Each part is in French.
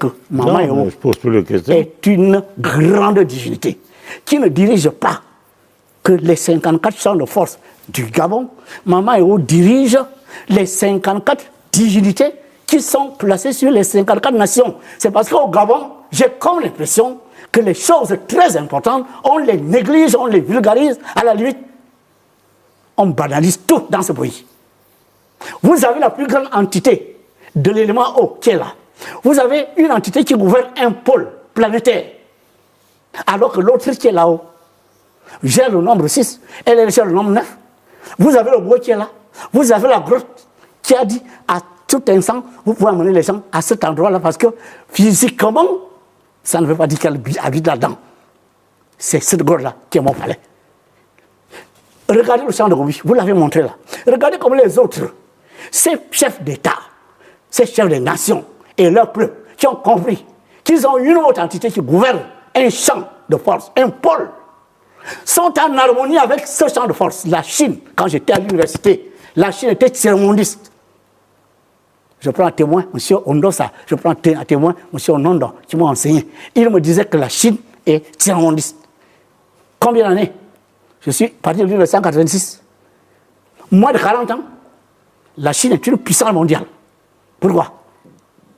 que Mama Yao est une grande divinité qui ne dirige pas que les 54 champs de force du Gabon. Mama Yao dirige les 54 divinités qui sont placées sur les 54 nations. C'est parce qu'au Gabon, j'ai comme l'impression que les choses très importantes, on les néglige, on les vulgarise, à la limite, on banalise tout dans ce pays. Vous avez la plus grande entité de l'élément eau qui est là. Vous avez une entité qui gouverne un pôle planétaire, alors que l'autre qui est là-haut gère le nombre 6, elle gère le nombre 9. Vous avez le bois qui est là. Vous avez la grotte qui a dit à tout instant, vous pouvez amener les gens à cet endroit-là parce que physiquement, ça ne veut pas dire qu'elle habite là-dedans. C'est cette grotte-là qui est mon palais. Regardez le champ de Gobi, vous l'avez montré là. Regardez comme les autres, ces chefs d'État, ces chefs de nations et leurs peuples qui ont compris qu'ils ont une autre entité qui gouverne un champ de force, un pôle, sont en harmonie avec ce champ de force. La Chine, quand j'étais à l'université, la Chine était tiers-mondiste. Je prends un témoin, M. Ondosa, je prends un témoin, M. Onondo, qui m'a enseigné. Il me disait que la Chine est tiers-mondiste. Combien d'années? Je suis parti de 1986. Moins de 40 ans, la Chine est une puissance mondiale. Pourquoi?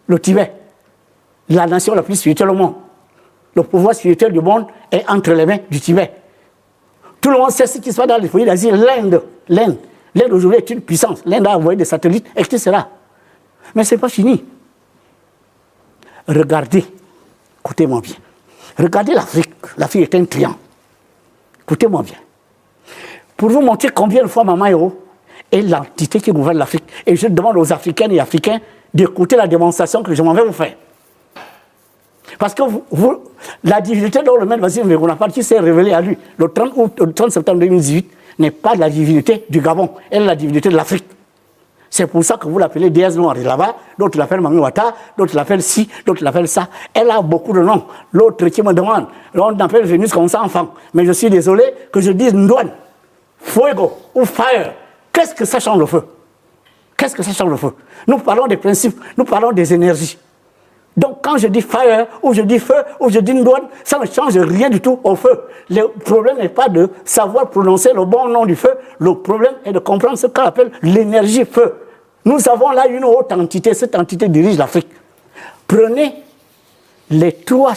Le Tibet, la nation la plus spirituelle au monde. Le pouvoir spirituel du monde est entre les mains du Tibet. Tout le monde sait ce qui se passe dans les pays d'Asie. L'Inde aujourd'hui est une puissance. L'Inde a envoyé des satellites, etc. Mais ce n'est pas fini. Regardez, écoutez-moi bien. Regardez l'Afrique. L'Afrique est un triangle. Écoutez-moi bien. Pour vous montrer combien de fois Mama Yao est l'entité qui gouverne l'Afrique. Et je demande aux Africaines et Africains d'écouter la démonstration que je m'en vais vous faire. Parce que la divinité dont le maître Vasile Mbegounaparte qui s'est révélée à lui le 30 septembre 2018 n'est pas la divinité du Gabon, elle est la divinité de l'Afrique. C'est pour ça que vous l'appelez déesse noire là-bas, d'autres l'appellent Mamiwata, d'autres l'appellent ci, d'autres l'appellent ça. Elle a beaucoup de noms. L'autre qui me demande, on appelle Vénus comme ça enfant. Mais je suis désolé que je dise Ndouane, Fuego ou Fire. Qu'est-ce que ça change le feu? Qu'est-ce que ça change le feu? Nous parlons des principes, nous parlons des énergies. Donc quand je dis fire, ou je dis feu, ou je dis Ndouane, ça ne change rien du tout au feu. Le problème n'est pas de savoir prononcer le bon nom du feu, le problème est de comprendre ce qu'on appelle l'énergie feu. Nous avons là une autre entité, cette entité dirige l'Afrique. Prenez les 3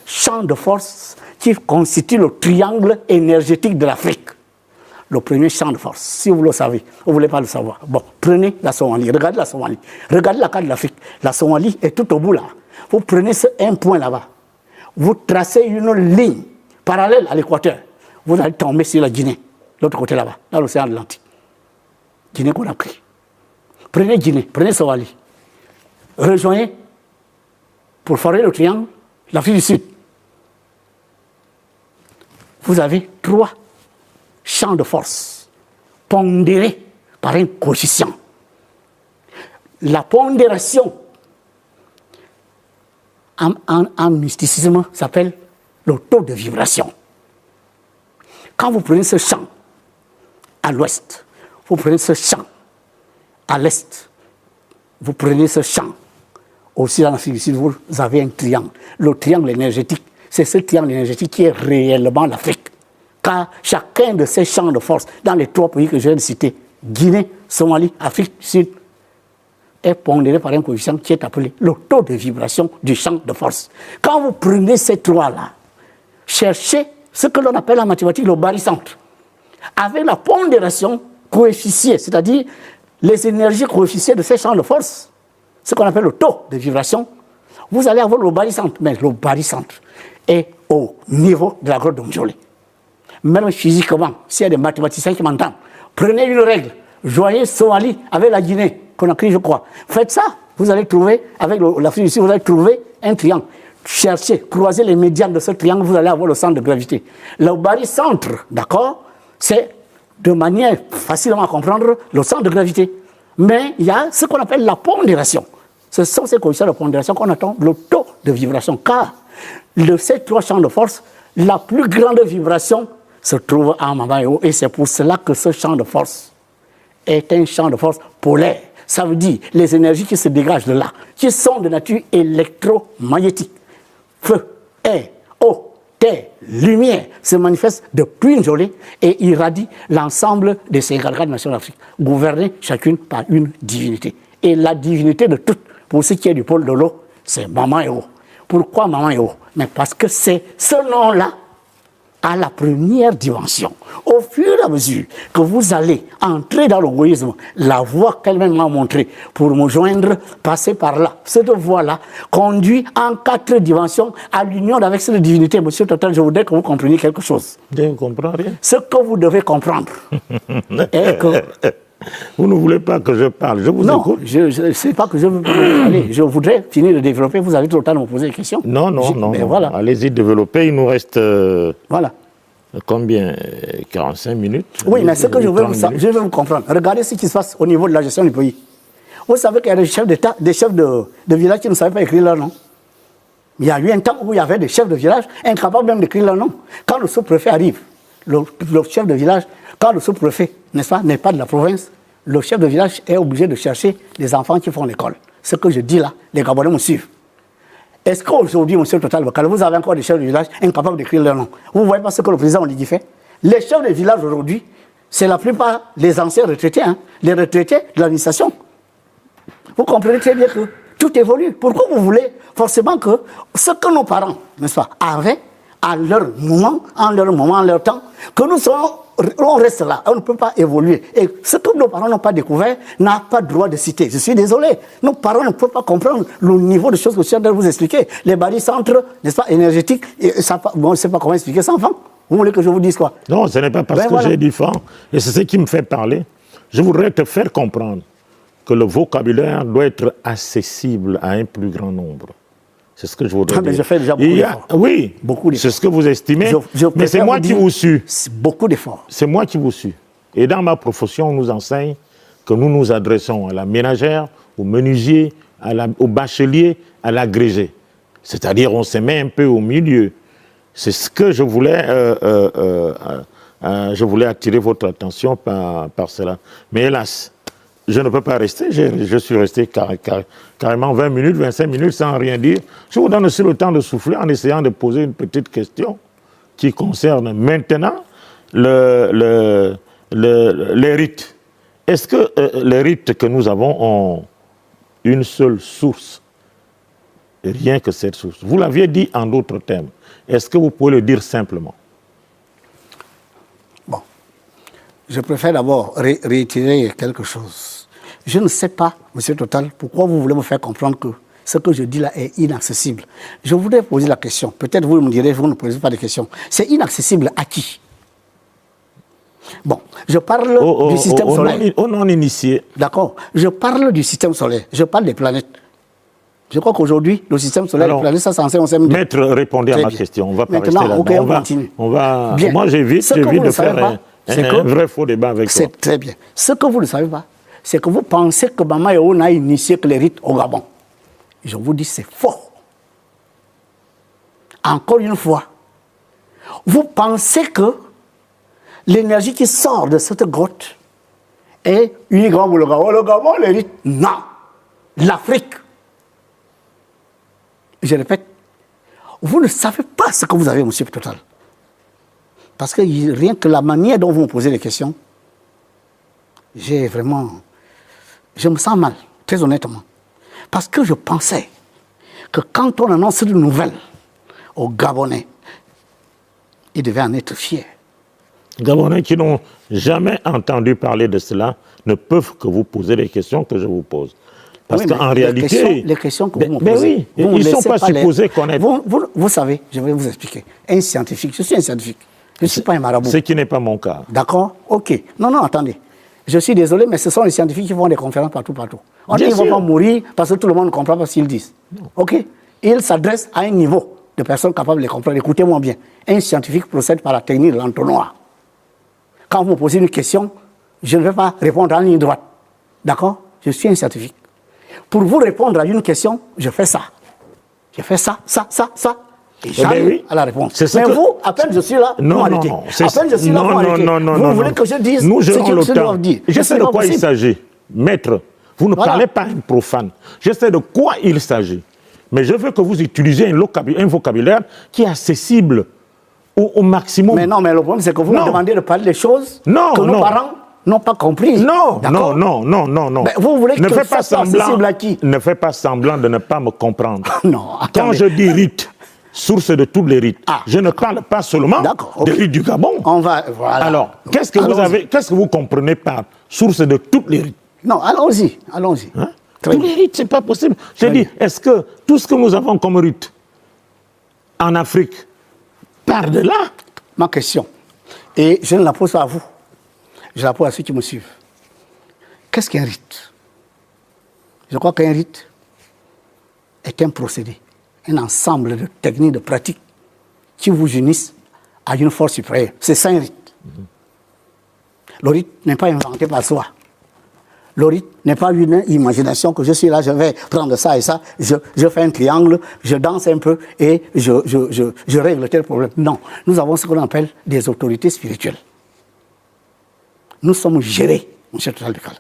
champs de force qui constituent le triangle énergétique de l'Afrique. Le premier champ de force, si vous le savez, vous ne voulez pas le savoir. Bon, prenez la Somalie, regardez la Somalie. Regardez la carte de l'Afrique. La Somalie est tout au bout là. Vous prenez un point là-bas. Vous tracez une ligne parallèle à l'équateur. Vous allez tomber sur la Guinée, l'autre côté là-bas, dans l'océan Atlantique. Guinée qu'on a pris. Prenez Guinée, prenez Somalie. Rejoignez, pour former le triangle, l'Afrique du Sud. Vous avez 3 champs de force pondérés par un coefficient. La pondération en mysticisme s'appelle le taux de vibration. Quand vous prenez ce champ à l'ouest, vous prenez ce champ à l'est, vous prenez ce champ aussi dans l'Afrique du Sud, vous avez un triangle. Le triangle énergétique, c'est ce triangle énergétique qui est réellement l'Afrique. Car chacun de ces champs de force, dans les 3 pays que je viens de citer, Guinée, Somalie, Afrique du Sud, est pondéré par un coefficient qui est appelé le taux de vibration du champ de force. Quand vous prenez ces 3-là, cherchez ce que l'on appelle en mathématiques le barycentre. Avec la pondération coefficient, c'est-à-dire les énergies coefficients de ces champs de force, ce qu'on appelle le taux de vibration, vous allez avoir le barycentre. Mais le barycentre est au niveau de la grotte d'Omjolé. Même physiquement, s'il y a des mathématiciens qui m'entendent, prenez une règle, joignez Somalie avec la Guinée, Conakry je crois. Faites ça, vous allez trouver, avec l'Afrique du Sud, vous allez trouver un triangle. Cherchez, croisez les médianes de ce triangle, vous allez avoir le centre de gravité. Le barycentre, d'accord, c'est de manière facilement à comprendre le centre de gravité. Mais il y a ce qu'on appelle la pondération. Ce sont ces coefficients de pondération qu'on attend le taux de vibration. Car ces 3 champs de force, la plus grande vibration se trouve en Mama Yao. Et c'est pour cela que ce champ de force est un champ de force polaire. Ça veut dire les énergies qui se dégagent de là, qui sont de nature électromagnétique. Feu, air, eau, terre, lumière se manifestent depuis une journée et irradient l'ensemble des 54 nations d'Afrique, gouvernées chacune par une divinité. Et la divinité de toutes, pour ce qui est du pôle de l'eau, c'est Maman Eo. Pourquoi Maman Eo? Mais parce que c'est ce nom-là à la première dimension. Au fur et à mesure que vous allez entrer dans l'égoïsme, la voie qu'elle-même m'a montrée pour me joindre, passer par là, cette voie-là conduit en 4 dimensions à l'union avec cette divinité. Monsieur Total, je voudrais que vous compreniez quelque chose. Je ne comprends rien. Ce que vous devez comprendre est que... Vous ne voulez pas que je parle, je vous écoute. Non, je ne sais pas que je veux parler. Je voudrais finir de développer. Vous avez tout le temps de me poser des questions. Non. Voilà. Allez-y, développer. Il nous reste voilà. Combien 45 minutes? Oui, mais ce que je veux vous comprendre. Regardez ce qui se passe au niveau de la gestion du pays. Vous savez qu'il y a des chefs d'État, des chefs de village qui ne savaient pas écrire leur nom. Il y a eu un temps où il y avait des chefs de village incapables même d'écrire leur nom. Quand le sous-préfet arrive, le chef de village, quand le sous-préfet, n'est-ce pas, n'est pas de la province, le chef de village est obligé de chercher des enfants qui font l'école. Ce que je dis là, les Gabonais me suivent. Est-ce qu'aujourd'hui, M. Total Bakala, vous avez encore des chefs de village incapables d'écrire leur nom? Vous ne voyez pas ce que le président Oligui fait? Les chefs de village aujourd'hui, c'est la plupart les anciens retraités, les retraités de l'administration. Vous comprenez très bien que tout évolue. Pourquoi vous voulez forcément que ce que nos parents, n'est-ce pas, avaient à leur moment, en leur temps, que nous soyons, on reste là, on ne peut pas évoluer. Et ce que nos parents n'ont pas découvert n'a pas droit de citer. Je suis désolé. Nos parents ne peuvent pas comprendre le niveau de choses que je suis en train de vous expliquer. Les barils centres, n'est-ce pas, énergétiques, bon, je ne sais pas comment expliquer ça, enfant. Vous voulez que je vous dise quoi? Non, ce n'est pas parce que j'ai dit fan, et c'est ce qui me fait parler. Je voudrais te faire comprendre que le vocabulaire doit être accessible à un plus grand nombre. C'est ce que je voudrais dire. Je fais déjà beaucoup d'efforts. Oui, c'est ce que vous estimez, mais c'est moi qui vous suis. Beaucoup d'efforts. C'est moi qui vous suis. Et dans ma profession, on nous enseigne que nous nous adressons à la ménagère, au menuisier, au bachelier, à l'agrégé. C'est-à-dire on se met un peu au milieu. C'est ce que je voulais attirer votre attention par cela. Mais hélas, je ne peux pas rester, je suis resté carrément 20 minutes, 25 minutes sans rien dire. Je vous donne aussi le temps de souffler en essayant de poser une petite question qui concerne maintenant les rites. Est-ce que les rites que nous avons ont une seule source? Rien que cette source. Vous l'aviez dit en d'autres termes. Est-ce que vous pouvez le dire simplement? Bon, je préfère d'abord réitérer quelque chose. Je ne sais pas, M. Total, pourquoi vous voulez me faire comprendre que ce que je dis là est inaccessible. Je voudrais poser la question. Peut-être vous me direz, vous ne posez pas de questions. C'est inaccessible à qui? Bon, je parle du système solaire. Aux non-initiés. D'accord. Je parle du système solaire. Je parle des planètes. Je crois qu'aujourd'hui, le système solaire et les planètes, ça c'est en CMD. Maître, répondez à ma question. On va pas Maintenant, rester là. on continue. Bien. Moi, j'évite de faire un vrai faux débat avec toi. C'est très bien. Ce que vous ne savez pas, c'est que vous pensez que Maman Eo n'a initié que les rites au Gabon. Je vous dis, c'est faux. Encore une fois, vous pensez que l'énergie qui sort de cette grotte est uniquement pour le Gabon. Le Gabon, les rites, non. L'Afrique. Je répète, vous ne savez pas ce que vous avez, monsieur Total. Parce que rien que la manière dont vous me posez les questions, je me sens mal, très honnêtement. Parce que je pensais que quand on annonce de nouvelles aux Gabonais, ils devaient en être fiers. Gabonais qui n'ont jamais entendu parler de cela ne peuvent que vous poser les questions que je vous pose. Parce qu'en réalité... Les questions que vous me posez... Mais oui, ils ne sont pas supposés connaître. Vous savez, je vais vous expliquer. Un scientifique, je suis un scientifique. Je ne suis pas un marabout. Ce qui n'est pas mon cas. D'accord? Ok. Non, attendez. Je suis désolé, mais ce sont les scientifiques qui font des conférences partout. On dit qu'ils ne vont pas mourir parce que tout le monde ne comprend pas ce qu'ils disent. Non. Ok? Ils s'adressent à un niveau de personnes capables de les comprendre. Écoutez-moi bien. Un scientifique procède par la technique de l'entonnoir. Quand vous me posez une question, je ne vais pas répondre en ligne droite. D'accord? Je suis un scientifique. Pour vous répondre à une question, je fais ça. Je fais ça. Et j'arrive à la réponse. Mais vous, à peine je suis là, vous arrêtez. À peine je suis là, vous arrêtez. Vous voulez que je dise ce que je dois dire. Je sais de quoi il s'agit. Maître, Vous ne parlez pas à un profane. Je sais de quoi il s'agit. Mais je veux que vous utilisiez un vocabulaire qui est accessible au maximum. Mais non, mais le problème, c'est que vous me demandez de parler des choses que nos parents n'ont pas compris. Non. Mais vous voulez que ça soit accessible à qui? Ne fais pas semblant de ne pas me comprendre. Non, attendez. Quand je dis rite, source de tous les rites, je ne parle pas seulement des rites du Gabon. Voilà. Alors, qu'est-ce que vous comprenez par source de toutes les rites? Non, allons-y. Hein? Tous les rites, ce n'est pas possible. Je dis, est-ce que tout ce que nous avons comme rite en Afrique part de là? Ma question, et je ne la pose pas à vous, je la pose à ceux qui me suivent. Qu'est-ce qu'un rite? Je crois qu'un rite est un procédé, un ensemble de techniques, de pratiques qui vous unissent à une force supérieure. C'est ça un rite. Le rite n'est pas inventé par soi. Le rite n'est pas une imagination que je suis là, je vais prendre ça et ça, je fais un triangle, je danse un peu et je règle tel problème. Non, nous avons ce qu'on appelle des autorités spirituelles. Nous sommes gérés, M. Total Bekal.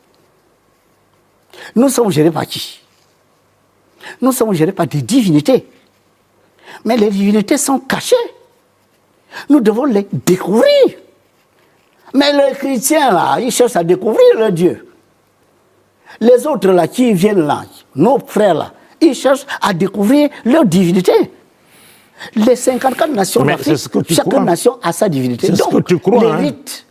Nous sommes gérés par qui? Nous sommes gérés par des divinités. Mais les divinités sont cachées. Nous devons les découvrir. Mais les chrétiens, là, ils cherchent à découvrir leur Dieu. Les autres là qui viennent là, nos frères là, ils cherchent à découvrir leur divinité. Les 54 nations d'Afrique, chaque nation a sa divinité. C'est ce que tu crois,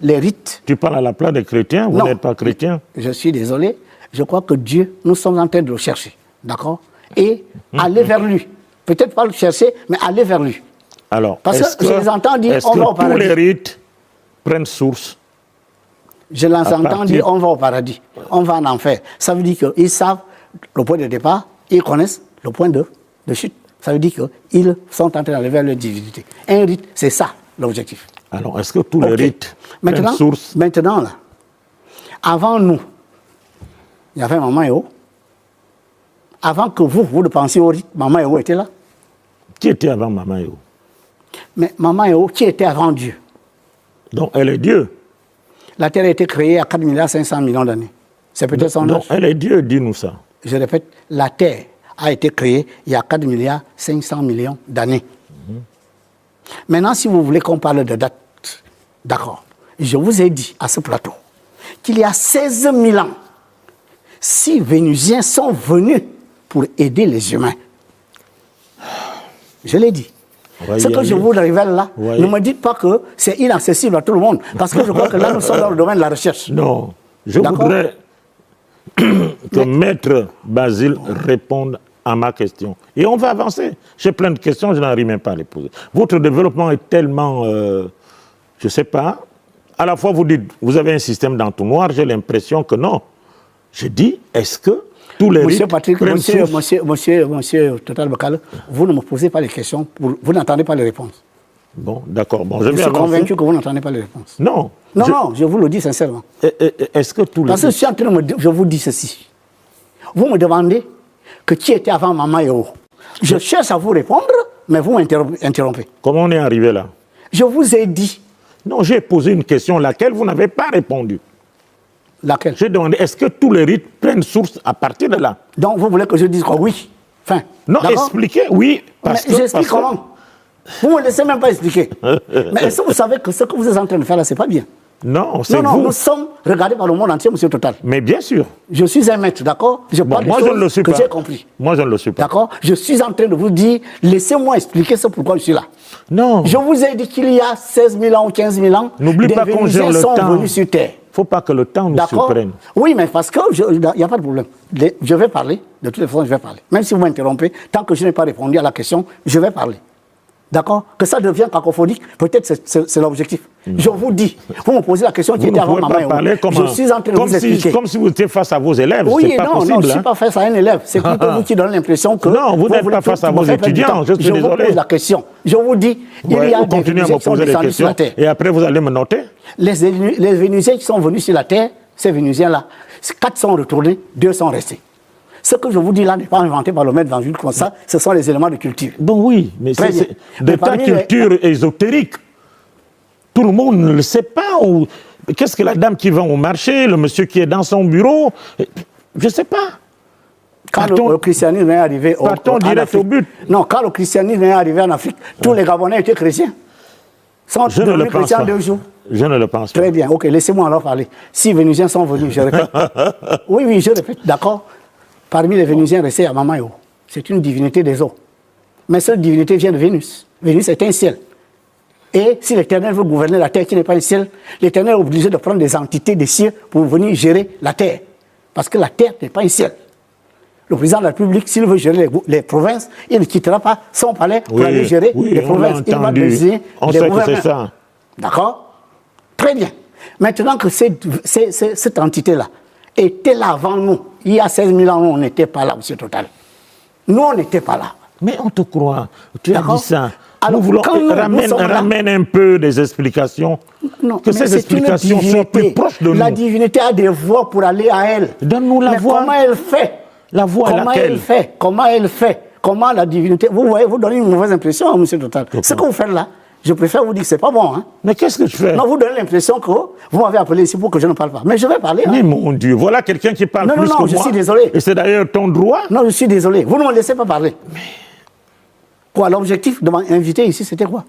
les rites. Tu parles à la place des chrétiens, vous n'êtes pas chrétien. Je suis désolé, je crois que Dieu, nous sommes en train de le chercher, d'accord? Et aller vers lui. Peut-être pas le chercher, mais aller vers lui. Alors, parce que je les entends dire, on va au paradis. Tous les rites prennent source? Je les entends dire, on va au paradis, on va en enfer. Ça veut dire qu'ils savent le point de départ, ils connaissent le point de chute. Ça veut dire qu'ils sont en train d'aller vers leur divinité. Un rite, c'est ça, l'objectif. Alors, est-ce que tous les rites prennent source? Maintenant, là, avant nous, il y avait Maman Eo. Avant que vous ne pensiez au rite, Maman Eo était là. Qui était avant Maman Eo? Mais Maman Eo, qui était avant Dieu? Donc, elle est Dieu. La Terre a été créée à 4,5 milliards d'années. C'est peut-être son âge. Donc, elle est Dieu, dis-nous ça. Je répète, la Terre a été créée il y a 4,5 milliards d'années. Maintenant, si vous voulez qu'on parle de date, d'accord, je vous ai dit à ce plateau qu'il y a 16 000 ans, 6 Vénusiens sont venus pour aider les humains. Je l'ai dit. Ce que je vous révèle là, ne me dites pas que c'est inaccessible à tout le monde, parce que je crois que là, nous sommes dans le domaine de la recherche. Non, je voudrais que Maître Basile réponde à ma question. Et on va avancer. J'ai plein de questions, je n'arrive même pas à les poser. Votre développement est tellement, je ne sais pas, à la fois vous dites, vous avez un système d'entonnoir, j'ai l'impression que non. Je dis, est-ce que tous les Monsieur Patrick, monsieur Total Bekal, vous ne me posez pas les questions, vous n'entendez pas les réponses. Bon, d'accord. Bon, je suis convaincu que vous n'entendez pas les réponses. Non. Non, je vous le dis sincèrement. Est-ce que tous les... Parce que je suis en train de je vous dis ceci. Vous me demandez que qui était avant Maman Eo. Je cherche à vous répondre, mais vous m'interrompez. Comment on est arrivé là? Je vous ai dit. Non, j'ai posé une question à laquelle vous n'avez pas répondu. Laquelle? J'ai demandé, est-ce que tous les rites prennent source à partir de là? Donc vous voulez que je dise quoi? Oui. Enfin, non, expliquez, oui. J'explique comment? Vous ne me laissez même pas expliquer. Mais est-ce que vous savez que ce que vous êtes en train de faire là, ce n'est pas bien? Non, c'est vous. Non, nous sommes regardés par le monde entier, monsieur Total. Mais bien sûr. Je suis un maître, d'accord? Je parle des choses que j'ai compris. Moi, je ne le suis pas. D'accord? Je suis en train de vous dire, laissez-moi expliquer ce pourquoi je suis là. Non. Je vous ai dit qu'il y a 16 000 ans ou 15 000 ans, n'oublie pas qu'on gère le temps. Sont venus sur Terre. Il ne faut pas que le temps nous surprenne. Oui, mais parce que, il n'y a pas de problème. Je vais parler, de toutes les façons, je vais parler. Même si vous m'interrompez, tant que je n'ai pas répondu à la question, je vais parler. D'accord? Que ça devienne cacophonique, peut-être c'est l'objectif. Je vous dis, vous me posez la question qui était avant Maman Eo. Je suis en train de vous expliquer. Comme si vous étiez face à vos élèves, oui, c'est pas possible. Non, je ne suis pas face à un élève. C'est plutôt vous qui donnez l'impression que... Non, vous n'êtes pas face à vos étudiants, je suis désolé. Je vous pose la question. Je vous dis, il y a des Vénusiens qui sont descendus sur la Terre. Et après, vous allez me noter? Les Vénusiens qui sont venus sur la Terre, ces Vénusiens-là, 4 sont retournés, 2 sont restés. Ce que je vous dis là n'est pas inventé par le maître Vangile comme ça, ce sont les éléments de culture. Bon, oui, mais c'est de ta culture ésotérique. Tout le monde ne le sait pas. Qu'est-ce que la dame qui va au marché, le monsieur qui est dans son bureau? Je ne sais pas. Quand le christianisme est arrivé partons direct au but. Non, quand le christianisme est arrivé en Afrique, tous les Gabonais étaient chrétiens. Sans Je ne le pense pas. Je ne le pense pas. Très bien, ok, laissez-moi alors parler. Si les Vénusiens sont venus, je répète. Oui, je répète, d'accord. Parmi les Vénusiens restés à Mamayo, c'est une divinité des eaux. Mais cette divinité vient de Vénus. Vénus est un ciel. Et si l'Éternel veut gouverner la terre qui n'est pas un ciel, l'Éternel est obligé de prendre des entités des cieux pour venir gérer la terre. Parce que la terre n'est pas un ciel. Le président de la République, s'il veut gérer les provinces, il ne quittera pas son palais pour aller gérer les provinces. Il va désigner des gouverneurs. D'accord? Très bien. Maintenant que cette entité-là était là avant nous, il y a 16 000 ans, on n'était pas là, M. Total. Nous, on n'était pas là. Mais on te croit. Tu as dit ça. Alors, nous voulons ramène un peu des explications. Non, que ces explications sont plus proches de nous. La divinité a des voies pour aller à elle. Donne-nous la voie. Comment elle fait? La voie comment elle fait? Comment elle fait? Comment la divinité... Vous voyez, vous donnez une mauvaise impression, M. Total. Ce que vous faites là, je préfère vous dire que ce n'est pas bon. Hein? Mais qu'est-ce que je fais? Non, vous donnez l'impression que vous m'avez appelé ici pour que je ne parle pas. Mais je vais parler. Mais mon Dieu, voilà quelqu'un qui parle plus que moi. Non, je suis désolé. Et c'est d'ailleurs ton droit. Non, je suis désolé. Vous ne me laissez pas parler. Mais... Quoi, l'objectif de m'inviter ici, c'était quoi?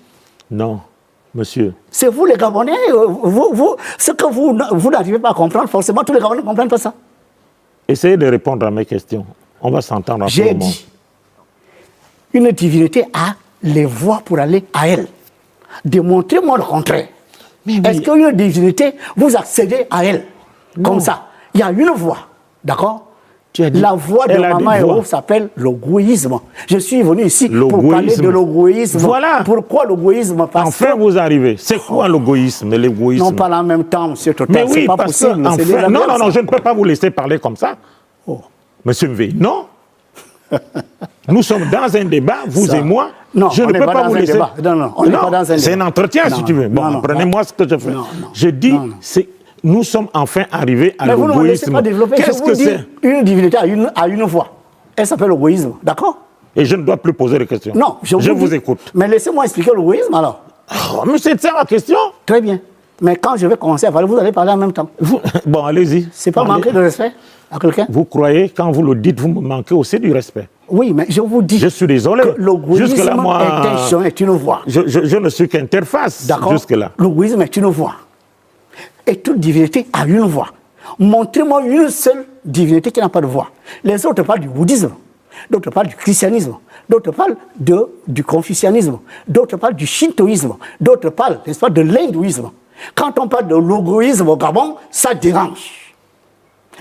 Non, monsieur. C'est vous les Gabonais, ce que vous n'arrivez pas à comprendre, forcément, tous les Gabonais ne comprennent pas ça. Essayez de répondre à mes questions. On va s'entendre après. J'ai dit, une divinité a les voies pour aller à elle. Démontrez-moi le contraire. Oui. Est-ce qu'une divinité, vous accédez à elle? Non. Comme ça. Il y a une voie, d'accord? La voie de Maman Héros s'appelle l'ogoïsme. Je suis venu ici pour parler de l'ogoïsme. Voilà. Pourquoi l'ogoïsme? Enfin, vous arrivez. C'est quoi l'ogoïsme et l'égoïsme? Non, pas en même temps, M. Total. Mais oui, pas parce possible. Que, enfin, non, je ne peux pas vous laisser parler comme ça. Oh. Monsieur Mvé, non. Nous sommes dans un débat, vous et moi. Non, je ne peux pas vous laisser. Non, on n'est pas dans un débat. C'est un entretien, si tu veux. Bon, prenez-moi ce que je fais. Je dis, nous sommes enfin arrivés à l'ogoïsme. Mais vous ne me laissez pas développer. Qu'est-ce que c'est? Une divinité a une voix. Elle s'appelle l'ogoïsme, d'accord? Et je ne dois plus poser de questions. Non, je vous écoute. Mais laissez-moi expliquer l'ogoïsme alors. Oh, mais c'est ça la question. Très bien. Mais quand je vais commencer à parler, vous allez parler en même temps. Bon, allez-y. C'est pas manquer de respect à quelqu'un? Vous croyez, quand vous le dites, vous me manquez aussi du respect. Oui, mais je vous dis. Je suis désolé. Que l'ogoïsme est une voix. Je ne suis qu'interface. D'accord. Jusque-là. L'ogoïsme est une voix. Et toute divinité a une voix. Montrez-moi une seule divinité qui n'a pas de voix. Les autres parlent du bouddhisme, d'autres parlent du christianisme, d'autres parlent du confucianisme, d'autres parlent du shintoïsme, d'autres parlent, n'est-ce pas, de l'hindouisme. Quand on parle de l'ogoïsme au Gabon, ça dérange.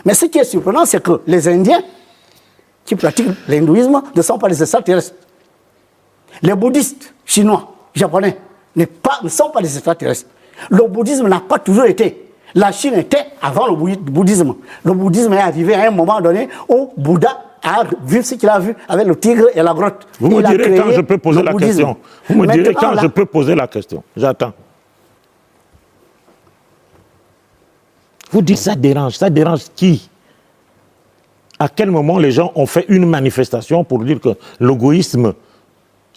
Mais ce qui est surprenant, c'est que les Indiens qui pratiquent l'hindouisme ne sont pas des extraterrestres. Les bouddhistes chinois, japonais, ne sont pas des extraterrestres. Le bouddhisme n'a pas toujours été. La Chine était avant le bouddhisme. Le bouddhisme est arrivé à un moment donné où Bouddha a vu ce qu'il a vu avec le tigre et la grotte. Vous me direz quand je peux poser la question. Vous me direz quand je peux poser la question. J'attends. Vous dites ça dérange qui? À quel moment les gens ont fait une manifestation pour dire que l'égoïsme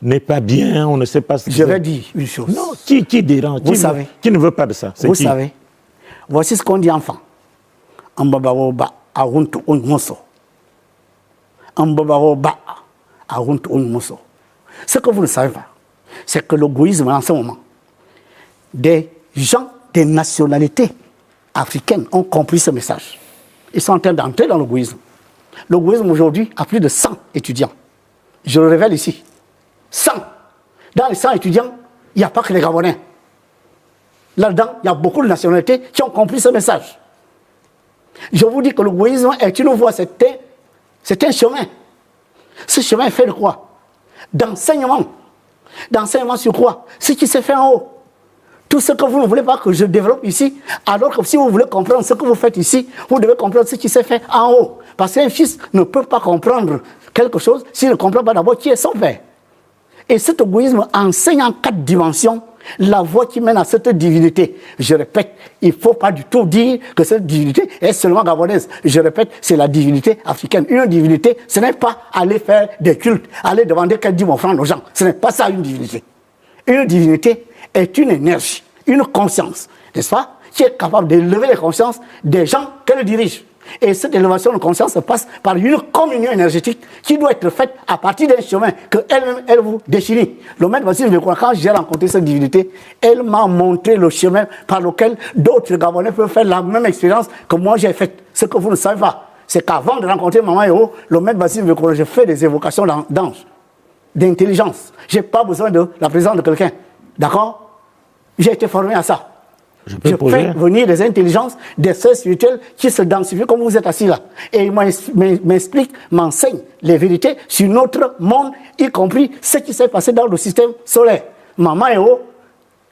n'est pas bien, on ne sait pas ce que c'est? Je vais dire une chose. Non, qui dérange? Vous savez. Qui ne veut pas de ça? Vous savez. Voici ce qu'on dit enfant. Ambabaroba aruntu onmoso. Ambabaroba aruntu onmoso. Ce que vous ne savez pas, c'est que l'égoïsme en ce moment, des gens des nationalités africaines ont compris ce message. Ils sont en train d'entrer dans l'égoïsme. L'égoïsme aujourd'hui a plus de 100 étudiants. Je le révèle ici. 100. Dans les 100 étudiants, il n'y a pas que les Gabonais. Là-dedans, il y a beaucoup de nationalités qui ont compris ce message. Je vous dis que l'égoïsme est une voie, c'est un chemin. Ce chemin est fait de quoi? D'enseignement. D'enseignement sur quoi? Ce qui s'est fait en haut. Tout ce que vous ne voulez pas que je développe ici, alors que si vous voulez comprendre ce que vous faites ici, vous devez comprendre ce qui s'est fait en haut. Parce qu'un fils ne peut pas comprendre quelque chose s'il ne comprend pas d'abord qui est son père. Et cet égoïsme enseigne en 4 dimensions la voie qui mène à cette divinité. Je répète, il ne faut pas du tout dire que cette divinité est seulement gabonaise. Je répète, c'est la divinité africaine. Une divinité, ce n'est pas aller faire des cultes, aller demander qu'elle dîme offrande aux gens. Ce n'est pas ça une divinité. Une divinité est une énergie, une conscience, n'est-ce pas, qui est capable d'élever les consciences des gens qu'elle dirige. Et cette élévation de conscience se passe par une communion énergétique qui doit être faite à partir d'un chemin que elle-même, elle vous définit. Le maître Vasile Mvekuna, quand j'ai rencontré cette divinité, elle m'a montré le chemin par lequel d'autres Gabonais peuvent faire la même expérience que moi j'ai faite. Ce que vous ne savez pas, c'est qu'avant de rencontrer Maman Héros, le maître Vasile Mvekuna, j'ai fait des évocations d'anges, d'intelligence. Je n'ai pas besoin de la présence de quelqu'un. D'accord? J'ai été formé à ça. Je fais venir des intelligences, des sœurs spirituelles qui se densifient comme vous êtes assis là. Et ils m'expliquent, m'enseignent les vérités sur notre monde, y compris ce qui s'est passé dans le système solaire. Maman Eo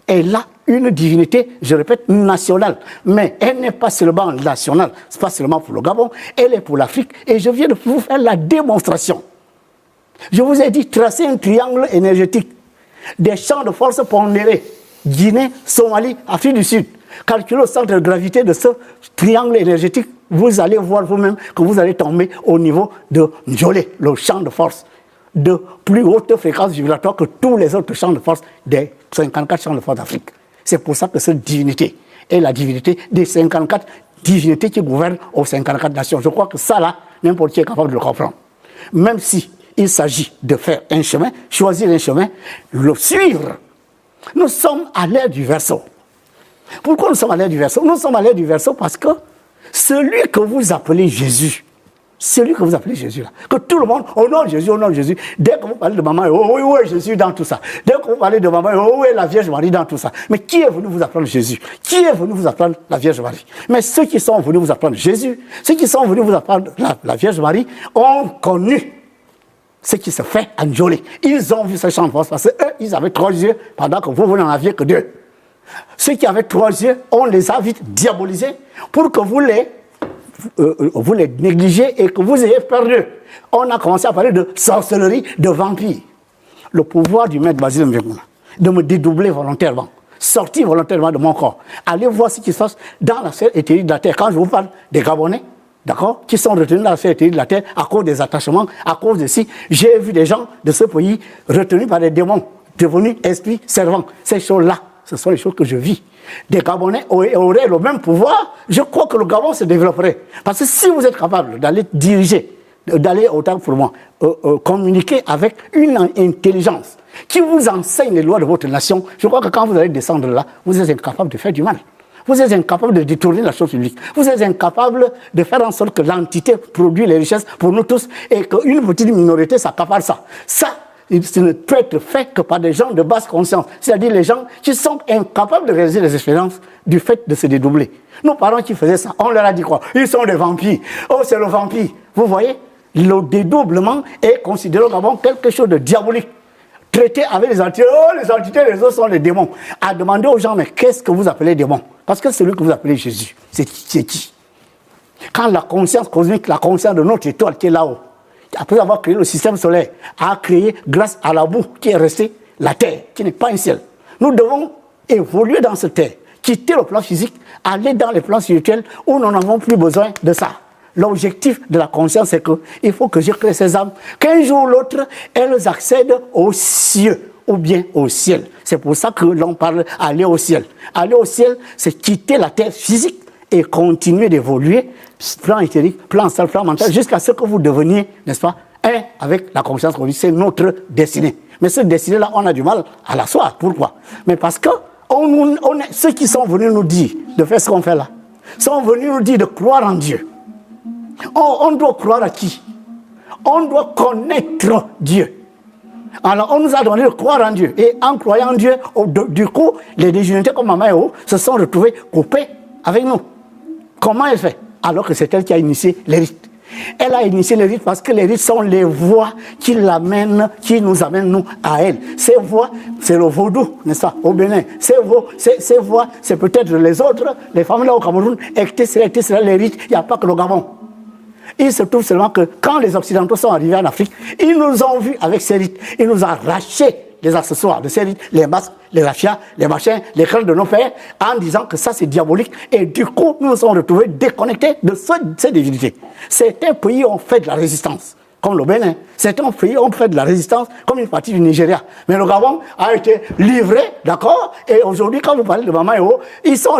est là une divinité, je répète, nationale. Mais elle n'est pas seulement nationale, ce n'est pas seulement pour le Gabon, elle est pour l'Afrique. Et je viens de vous faire la démonstration. Je vous ai dit, tracer un triangle énergétique, des champs de force pondérés. Guinée, Somalie, Afrique du Sud. Calculez le centre de gravité de ce triangle énergétique. Vous allez voir vous-même que vous allez tomber au niveau de Njolé, le champ de force, de plus haute fréquence vibratoire que tous les autres champs de force des 54 champs de force d'Afrique. C'est pour ça que cette divinité est la divinité des 54 divinités qui gouvernent aux 54 nations. Je crois que ça, là, n'importe qui est capable de le comprendre. Même si il s'agit de faire un chemin, choisir un chemin, le suivre. Nous sommes à l'ère du Verseau. Pourquoi nous sommes à l'ère du Verseau? Nous sommes à l'ère du Verseau parce que celui que vous appelez Jésus, celui que vous appelez Jésus là, que tout le monde, au nom de Jésus, dès que vous parlez de maman, oh oui, oui, Jésus dans tout ça. Dès que vous parlez de maman, oh oui, la Vierge Marie dans tout ça. Mais qui est venu vous apprendre Jésus? Qui est venu vous apprendre la Vierge Marie? Mais ceux qui sont venus vous apprendre Jésus, ceux qui sont venus vous apprendre la Vierge Marie, ont connu ce qui se fait à Njolé. Ils ont vu ce champ de force parce qu'eux, ils avaient 3 yeux pendant que vous n'en aviez que 2. Ceux qui avaient 3 yeux, on les a vite diabolisés pour que vous les négligiez et que vous ayez peur d'eux. On a commencé à parler de sorcellerie, de vampires. Le pouvoir du maître Vasile Mvekuna, de me dédoubler volontairement, sortir volontairement de mon corps, aller voir ce qui se passe dans la sphère éthérique de la Terre. Quand je vous parle des Gabonais, d'accord, qui sont retenus dans la sphère éthérique de la Terre à cause des attachements, à cause de ci. J'ai vu des gens de ce pays retenus par des démons, devenus esprits servants. Ces choses-là, ce sont les choses que je vis. Des Gabonais auraient le même pouvoir, je crois que le Gabon se développerait. Parce que si vous êtes capable d'aller diriger, d'aller autant pour moi, communiquer avec une intelligence qui vous enseigne les lois de votre nation, je crois que quand vous allez descendre là, vous êtes incapable de faire du mal. Vous êtes incapable de détourner la chose publique. Vous êtes incapable de faire en sorte que l'entité produit les richesses pour nous tous et qu'une petite minorité s'accapare ça. Ça, ce ne peut être fait que par des gens de basse conscience. C'est-à-dire les gens qui sont incapables de réaliser les expériences du fait de se dédoubler. Nos parents qui faisaient ça, on leur a dit quoi? Ils sont des vampires. Oh, c'est le vampire. Vous voyez, le dédoublement est considéré comme quelque chose de diabolique. Traiter avec les entités, oh, les entités, les autres sont les démons. À demander aux gens, mais qu'est-ce que vous appelez démon? Parce que celui que vous appelez Jésus, c'est qui? Quand la conscience cosmique, la conscience de notre étoile qui est là-haut, après avoir créé le système solaire, a créé, grâce à la boue qui est restée, la terre, qui n'est pas un ciel. Nous devons évoluer dans cette terre, quitter le plan physique, aller dans les plans spirituels où nous n'avons plus besoin de ça. L'objectif de la conscience, c'est qu'il faut que je crée ces âmes, qu'un jour ou l'autre, elles accèdent aux cieux ou bien au ciel. C'est pour ça que l'on parle aller au ciel. Aller au ciel, c'est quitter la terre physique et continuer d'évoluer, plan éthérique, plan astral, plan mental, jusqu'à ce que vous deveniez, n'est-ce pas, un avec la conscience qu'on dit, c'est notre destinée. Mais cette destinée-là, on a du mal à la soir. Pourquoi? Mais parce que ceux qui sont venus nous dire de faire ce qu'on fait là, sont venus nous dire de croire en Dieu. On doit croire à qui? On doit connaître Dieu. Alors, on nous a donné de croire en Dieu. Et en croyant en Dieu, du coup, les divinités comme Mama Eo se sont retrouvées coupées avec nous. Comment elle fait? Alors que c'est elle qui a initié les rites. Elle a initié les rites parce que les rites sont les voies qui nous amènent, nous, à elle. Ces voies, c'est le vaudou, n'est-ce pas, au Bénin. Ces voies, c'est peut-être les autres, les femmes là au Cameroun, etc., les rites, il n'y a pas que le Gabon. Il se trouve seulement que quand les Occidentaux sont arrivés en Afrique, ils nous ont vus avec ces rites. Ils nous ont arraché les accessoires de ces rites, les masques, les raffias, les machins, les crânes de nos pères, en disant que ça c'est diabolique. Et du coup, nous nous sommes retrouvés déconnectés de ces divinités. Certains pays ont fait de la résistance. comme le Bénin. Certains pays ont fait de la résistance comme une partie du Nigeria. Mais le Gabon a été livré, d'accord? Et aujourd'hui, quand vous parlez de Mama Yao, ils sont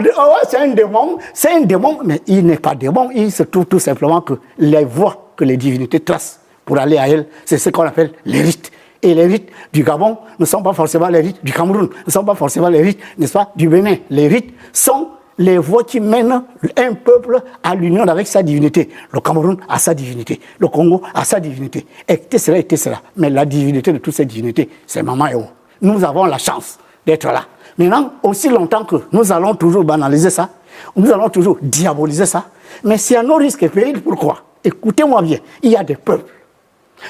c'est un démon, mais il n'est pas démon. Il se trouve tout simplement que les voies que les divinités tracent pour aller à elle, c'est ce qu'on appelle les rites. Et les rites du Gabon ne sont pas forcément les rites du Cameroun, ne sont pas forcément les rites, n'est-ce pas, du Bénin. Les rites sont les voies qui mènent un peuple à l'union avec sa divinité. Le Cameroun a sa divinité, le Congo a sa divinité, etc. Mais la divinité de toutes ces divinités, c'est Mama Yao. Nous avons la chance d'être là. Maintenant, aussi longtemps que nous allons toujours banaliser ça, nous allons toujours diaboliser ça, mais c'est à nos risques et périls. Pourquoi? Écoutez-moi bien, il y a des peuples.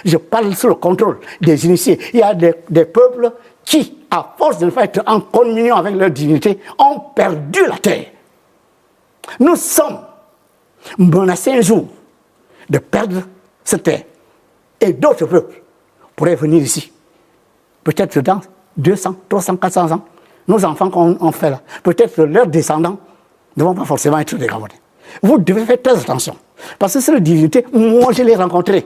Je parle sous le contrôle des initiés. Il y a des peuples qui, à force de ne pas être en communion avec leur divinité, ont perdu la terre. Nous sommes menacés un jour de perdre cette terre. Et d'autres peuples pourraient venir ici. Peut-être dans 200, 300, 400 ans. Nos enfants qu'on fait là, peut-être leurs descendants ne vont pas forcément être des Gabonais. Vous devez faire très attention. Parce que cette divinité, moi je l'ai rencontrée.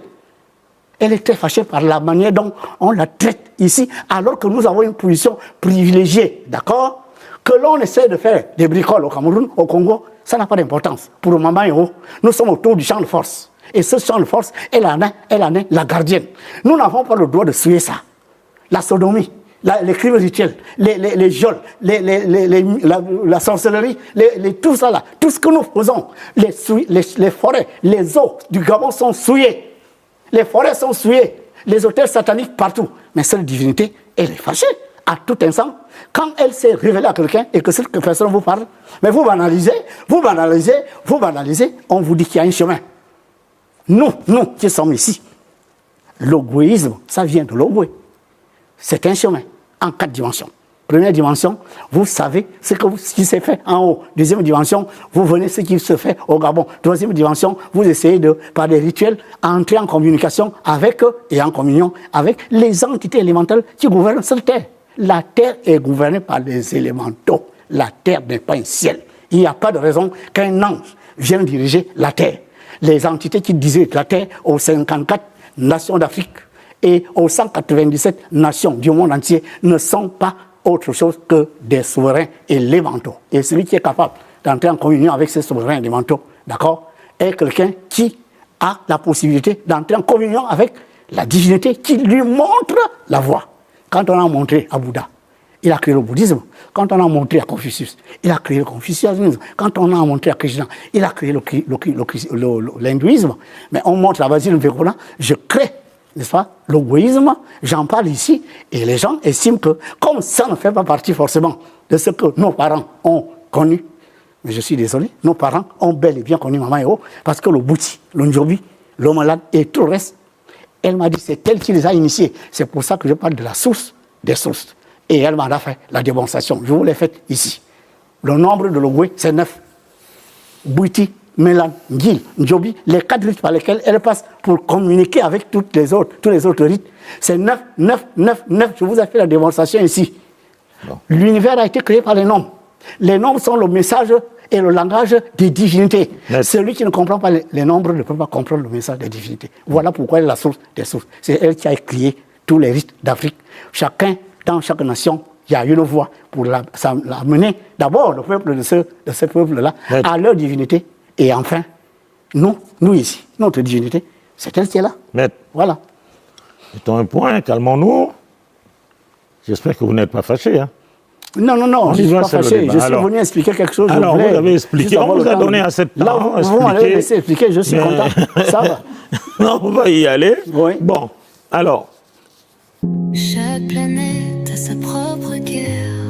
Elle est très fâchée par la manière dont on la traite ici, alors que nous avons une position privilégiée, d'accord? Que l'on essaie de faire des bricoles au Cameroun, au Congo, ça n'a pas d'importance. Pour Mama Yao, nous sommes autour du champ de force. Et ce champ de force, elle en est la gardienne. Nous n'avons pas le droit de souiller ça. La sodomie, les crimes rituels, les viols, la sorcellerie, tout ça là, tout ce que nous faisons, les forêts, les eaux du Gabon sont souillées. Les forêts sont souillées, les autels sataniques partout. Mais cette divinité, elle est fâchée à tout instant. Quand elle s'est révélée à quelqu'un et que cette personne vous parle, mais vous banalisez, on vous dit qu'il y a un chemin. Nous qui sommes ici, l'ogoïsme, ça vient de l'Ogoué. C'est un chemin en 4 dimensions. Première dimension, vous savez ce qui s'est fait en haut. Deuxième dimension, vous venez ce qui se fait au Gabon. Troisième dimension, vous essayez par des rituels, entrer en communication avec eux et en communion avec les entités élémentales qui gouvernent cette terre. La terre est gouvernée par les élémentaux. La terre n'est pas un ciel. Il n'y a pas de raison qu'un ange vienne diriger la terre. Les entités qui dirigent la terre aux 54 nations d'Afrique et aux 197 nations du monde entier ne sont pas autre chose que des souverains élémentaux. Et celui qui est capable d'entrer en communion avec ces souverains élémentaux, d'accord, est quelqu'un qui a la possibilité d'entrer en communion avec la divinité qui lui montre la voie. Quand on a montré à Bouddha, il a créé le bouddhisme. Quand on a montré à Confucius, il a créé le confucianisme. Quand on a montré à Krishna, il a créé l'hindouisme. Mais on montre à Vasile Vekona, je crée, n'est-ce pas, l'égoïsme, j'en parle ici, et les gens estiment que, comme ça ne fait pas partie forcément de ce que nos parents ont connu, mais je suis désolé, nos parents ont bel et bien connu Mama Yao, parce que le Bouti, le Njobi, le malade et tout le reste, elle m'a dit, c'est elle qui les a initiés. C'est pour ça que je parle de la source des sources. Et elle m'en a fait la démonstration. Je vous l'ai faite ici. Le nombre de l'Ogoué, c'est 9. Bouti, Mélan, Ngil, Njobi, les 4 rites par lesquels elle passe pour communiquer avec tous les autres rites, c'est 9. Je vous ai fait la démonstration ici. Bon. L'univers a été créé par les nombres. Les nombres sont le message et le langage des divinités. Net. Celui qui ne comprend pas les nombres ne peut pas comprendre le message des divinités. Voilà pourquoi elle est la source des sources. C'est elle qui a créé tous les rites d'Afrique. Chacun, dans chaque nation, il y a une voie pour l'amener d'abord le peuple de ce peuple-là à leur divinité. Et enfin, nous ici, notre divinité, c'est elle qui est là. Maître, voilà. Mettons un point, calmons-nous. J'espère que vous n'êtes pas fâché. Hein. Non, je ne suis pas fâché. Je suis venu expliquer quelque chose. Alors, vous avez expliqué, on vous a donné assez de temps. Là, vous m'avez laissé expliquer, je suis content. Ça va. Non, on va y aller. Oui. Bon, alors. Chaque planète a sa propre guerre.